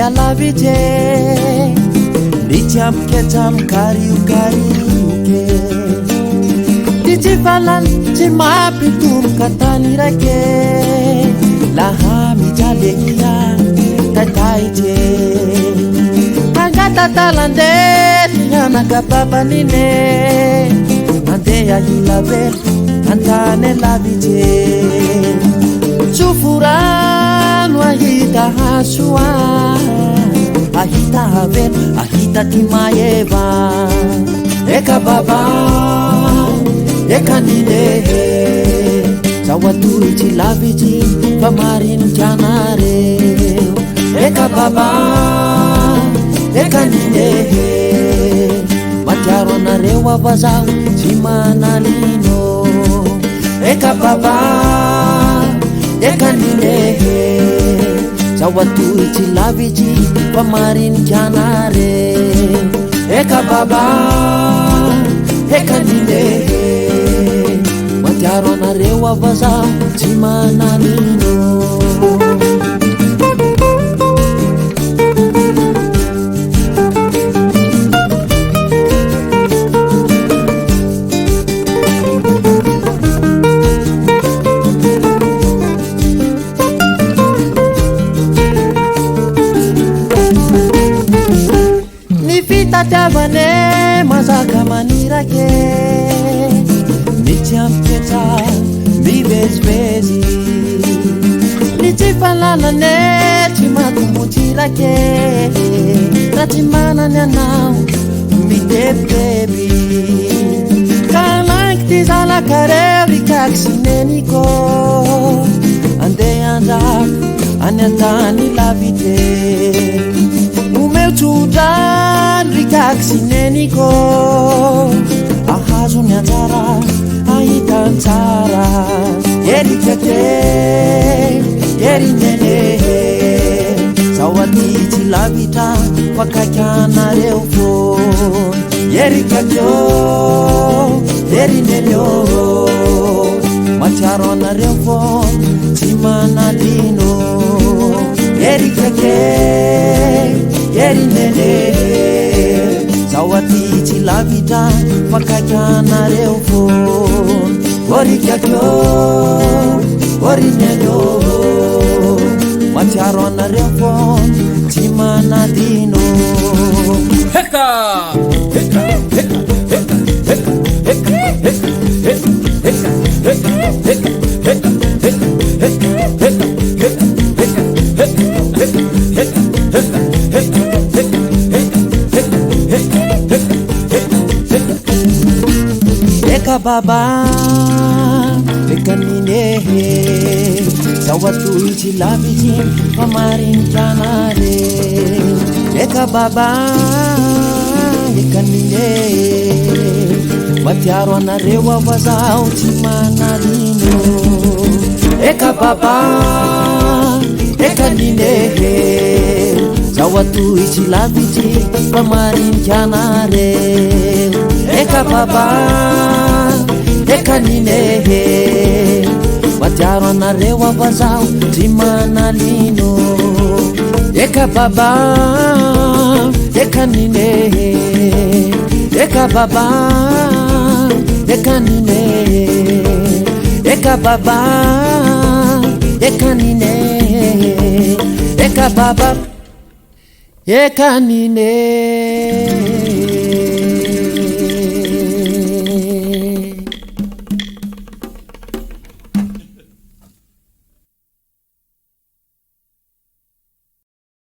alavije nityamketsam kariuke titsivalany tsy mampitoroka tany rake laha mijalekia tataije angatatalandety anagababanine andeha ilavelo antany alavije sufurano ahita hasua ahita havelo ahita timayeva eka baba eka ninehe zawatuichi laviji pamarinu janareo eka baba eka ninehe matiaro anareo avazao tsy manalino eka baba eka ninehe zawatuichi laviji pamarinikyanareo eka baba eka ninehe matiaro anareo avazao tsy manalino tavane mazaka manirake nityamketsa mivezivezi nitsifalalane tsy matombotsirake raha tsy manany anao midebideby kalaiky ty zalakareo rikaksineniko andeha andrako any antany lavite umeutsudrany rikaksineniko ahazo ny anjara ahita anjara erikake erinyenehe zao aty tsy lavitra fakaiky anareo fony erikakeo erineneo matiaro anareo fony tsy manalino erikake erinyenehe zao aty tsy lavitra fakaiky anareo fony orikakeo orineneo matiaro anareo fony tsy manalino heka heka heka heka heka heka heka heka heka heka heka eka baba eka ninehe zawatuichi laviji pamarinikyanare eka baba eka ninehe matiaro anareo avazao tsy manalino eka baba eka ninehe zawatuichi laviji pamarinikyanareo eka baba eka ninehe matiaro anareo avazao tsy manalino eka baba eka ninehe eka baba eka ninehe eka baba eka ninehe eka baba eka ninehe